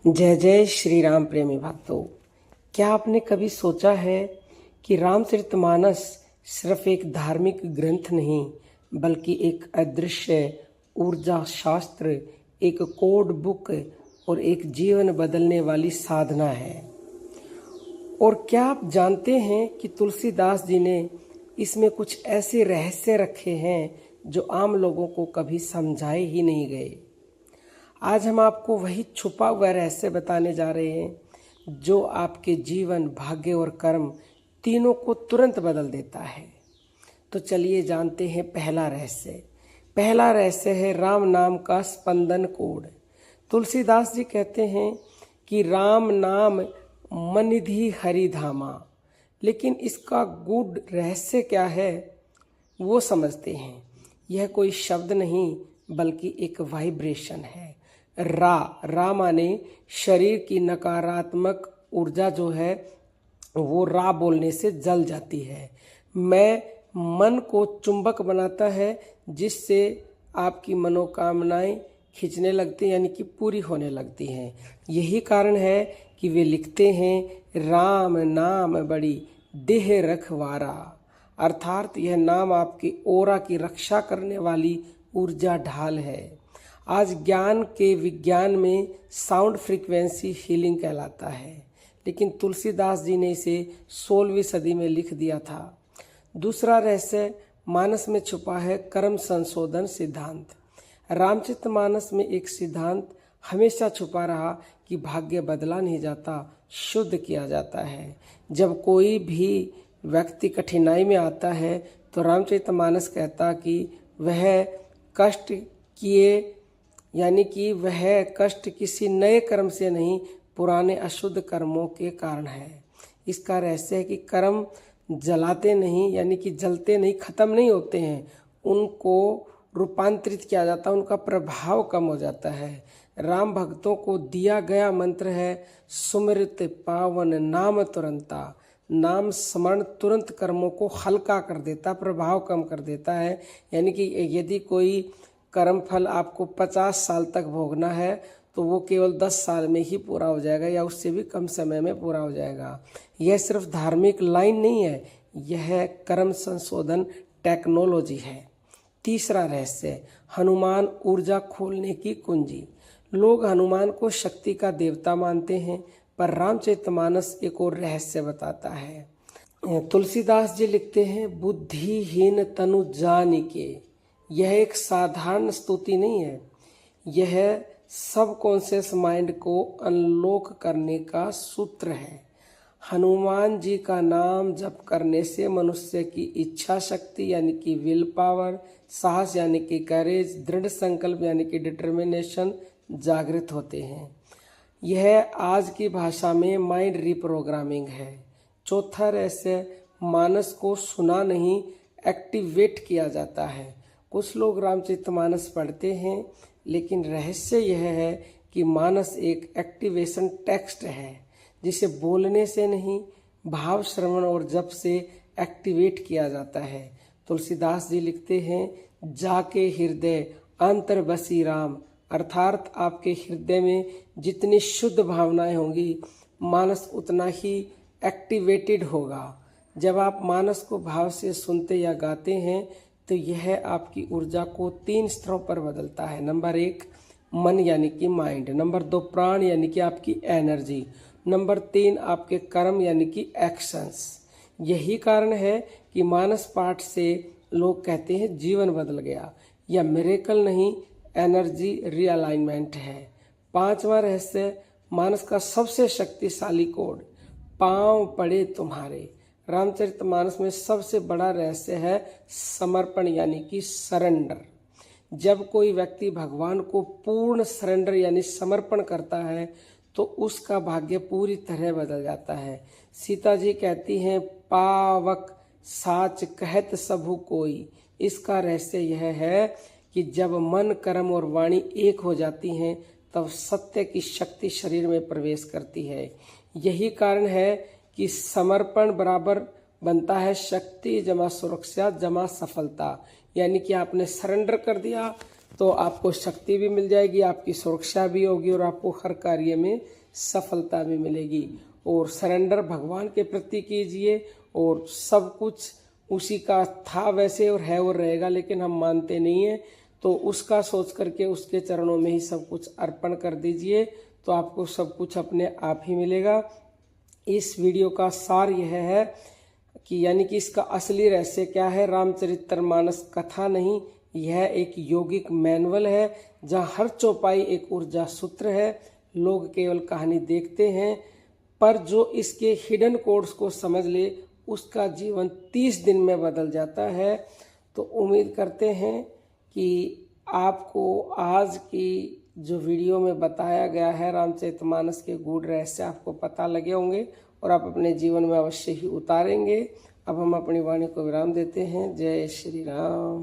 जय जय श्री राम प्रेमी भक्तों। क्या आपने कभी सोचा है कि रामचरितमानस सिर्फ एक धार्मिक ग्रंथ नहीं बल्कि एक अदृश्य ऊर्जा शास्त्र, एक कोड बुक और एक जीवन बदलने वाली साधना है। और क्या आप जानते हैं कि तुलसीदास जी ने इसमें कुछ ऐसे रहस्य रखे हैं जो आम लोगों को कभी समझाए ही नहीं गए। आज हम आपको वही छुपा हुआ रहस्य बताने जा रहे हैं जो आपके जीवन, भाग्य और कर्म तीनों को तुरंत बदल देता है। तो चलिए जानते हैं पहला रहस्य। पहला रहस्य है राम नाम का स्पंदन कोड। तुलसीदास जी कहते हैं कि राम नाम मनिधि हरिधामा, लेकिन इसका गूढ़ रहस्य क्या है वो समझते हैं। यह कोई शब्द नहीं बल्कि एक वाइब्रेशन है। रा माने शरीर की नकारात्मक ऊर्जा जो है वो रा बोलने से जल जाती है। मैं मन को चुंबक बनाता है जिससे आपकी मनोकामनाएं खींचने लगती हैं, यानी कि पूरी होने लगती हैं। यही कारण है कि वे लिखते हैं राम नाम बड़ी देह रखवारा, अर्थात यह नाम आपकी ओरा की रक्षा करने वाली ऊर्जा ढाल है। आज ज्ञान के विज्ञान में साउंड फ्रीक्वेंसी हीलिंग कहलाता है, लेकिन तुलसीदास जी ने इसे 16वीं सदी में लिख दिया था। दूसरा रहस्य मानस में छुपा है कर्म संशोधन सिद्धांत। रामचरितमानस में एक सिद्धांत हमेशा छुपा रहा कि भाग्य बदला नहीं जाता, शुद्ध किया जाता है। जब कोई भी व्यक्ति कठिनाई में आता है तो रामचरितमानस कहता कि वह कष्ट किए, यानी कि वह कष्ट किसी नए कर्म से नहीं, पुराने अशुद्ध कर्मों के कारण है। इसका रहस्य है कि कर्म जलाते नहीं, यानी कि जलते नहीं, खत्म नहीं होते हैं, उनको रूपांतरित किया जाता है, उनका प्रभाव कम हो जाता है। राम भक्तों को दिया गया मंत्र है सुमृत पावन नाम तुरंता। नाम स्मरण तुरंत कर्मों को हल्का कर देता, प्रभाव कम कर देता है। यानी कि यदि कोई कर्म फल आपको 50 साल तक भोगना है तो वो केवल 10 साल में ही पूरा हो जाएगा या उससे भी कम समय में पूरा हो जाएगा। यह सिर्फ धार्मिक लाइन नहीं है, यह कर्म संशोधन टेक्नोलॉजी है। तीसरा रहस्य हनुमान ऊर्जा खोलने की कुंजी। लोग हनुमान को शक्ति का देवता मानते हैं, पर रामचरितमानस एक और रहस्य बताता है। तुलसीदास जी लिखते हैं बुद्धिहीन तनु जानिके। यह एक साधारण स्तुति नहीं है, यह सबकॉन्शियस माइंड को अनलॉक करने का सूत्र है। हनुमान जी का नाम जप करने से मनुष्य की इच्छा शक्ति यानी कि विल पावर, साहस यानी कि करेज, दृढ़ संकल्प यानी कि डिटर्मिनेशन जागृत होते हैं। यह आज की भाषा में माइंड रिप्रोग्रामिंग है। चौथा रहस्य मानस को सुना नहीं, एक्टिवेट किया जाता है। कुछ लोग रामचरितमानस पढ़ते हैं, लेकिन रहस्य यह है कि मानस एक एक्टिवेशन टेक्स्ट है जिसे बोलने से नहीं, भाव श्रवण और जप से एक्टिवेट किया जाता है। तुलसीदास जी लिखते हैं जाके हृदय अंतर बसी राम, अर्थात आपके हृदय में जितनी शुद्ध भावनाएं होंगी मानस उतना ही एक्टिवेटेड होगा। जब आप मानस को भाव से सुनते या गाते हैं तो यह आपकी ऊर्जा को 3 स्तरों पर बदलता है। नंबर 1 मन यानी कि माइंड, नंबर 2 प्राण यानी कि आपकी एनर्जी, नंबर 3 आपके कर्म यानी कि एक्शंस। यही कारण है कि मानस पाठ से लोग कहते हैं जीवन बदल गया। यह मिरेकल नहीं, एनर्जी रिअलाइनमेंट है। 5वां रहस्य मानस का सबसे शक्तिशाली कोड पांव पड़े तुम्हारे। रामचरितमानस में सबसे बड़ा रहस्य है समर्पण यानी कि सरेंडर। जब कोई व्यक्ति भगवान को पूर्ण सरेंडर यानी समर्पण करता है तो उसका भाग्य पूरी तरह बदल जाता है। सीता जी कहती हैं पावक साच कहत सबु कोई। इसका रहस्य यह है कि जब मन, कर्म और वाणी एक हो जाती हैं तब सत्य की शक्ति शरीर में प्रवेश करती है। यही कारण है कि समर्पण बराबर बनता है शक्ति जमा सुरक्षा जमा सफलता। यानी कि आपने सरेंडर कर दिया तो आपको शक्ति भी मिल जाएगी, आपकी सुरक्षा भी होगी और आपको हर कार्य में सफलता भी मिलेगी। और सरेंडर भगवान के प्रति कीजिए और सब कुछ उसी का था वैसे और है और रहेगा, लेकिन हम मानते नहीं हैं, तो उसका सोच करके उसके चरणों में ही सब कुछ अर्पण कर दीजिए, तो आपको सब कुछ अपने आप ही मिलेगा। इस वीडियो का सार यह है कि यानी कि इसका असली रहस्य क्या है, रामचरितमानस कथा नहीं, यह एक यौगिक मैनुअल है जहाँ हर चौपाई एक ऊर्जा सूत्र है। लोग केवल कहानी देखते हैं, पर जो इसके हिडन कोड्स को समझ ले उसका जीवन 30 दिन में बदल जाता है। तो उम्मीद करते हैं कि आपको आज की जो वीडियो में बताया गया है रामचरितमानस के गूढ़ रहस्य आपको पता लगे होंगे और आप अपने जीवन में अवश्य ही उतारेंगे। अब हम अपनी वाणी को विराम देते हैं। जय श्री राम।